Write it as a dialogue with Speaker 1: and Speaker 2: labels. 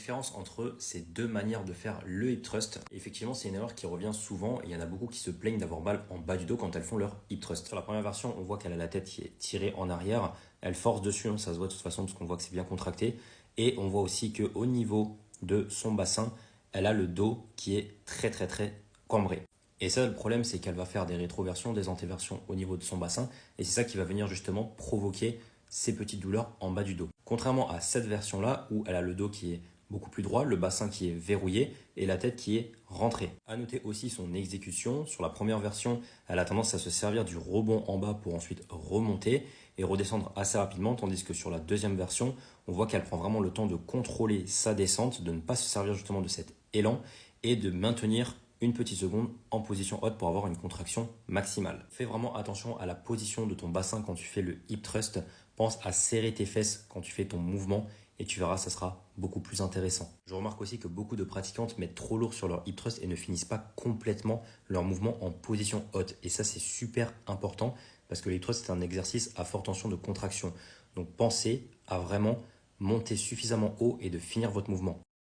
Speaker 1: différence entre ces deux manières de faire le hip thrust? Effectivement, c'est une erreur qui revient souvent et il y en a beaucoup qui se plaignent d'avoir mal en bas du dos quand elles font leur hip thrust. Sur la première version, on voit qu'elle a la tête qui est tirée en arrière, elle force dessus, hein, ça se voit de toute façon parce qu'on voit que c'est bien contracté. Et on voit aussi qu'au niveau de son bassin, elle a le dos qui est très cambré. Et ça, le problème, c'est qu'elle va faire des rétroversions, des antéversions au niveau de son bassin. Et c'est ça qui va venir justement provoquer ces petites douleurs en bas du dos. Contrairement à cette version-là, où elle a le dos qui est beaucoup plus droit, le bassin qui est verrouillé et la tête qui est rentrée. À noter aussi son exécution. Sur la première version, elle a tendance à se servir du rebond en bas pour ensuite remonter et redescendre assez rapidement, tandis que sur la deuxième version, on voit qu'elle prend vraiment le temps de contrôler sa descente, de ne pas se servir justement de cet élan et de maintenir une petite seconde en position haute pour avoir une contraction maximale. Fais vraiment attention à la position de ton bassin quand tu fais le hip thrust. Pense à serrer tes fesses quand tu fais ton mouvement et tu verras, ça sera beaucoup plus intéressant. Je remarque aussi que beaucoup de pratiquantes mettent trop lourd sur leur hip thrust et ne finissent pas complètement leur mouvement en position haute. Et ça, c'est super important parce que le hip thrust, c'est un exercice à forte tension de contraction. Donc pensez à vraiment monter suffisamment haut et de finir votre mouvement.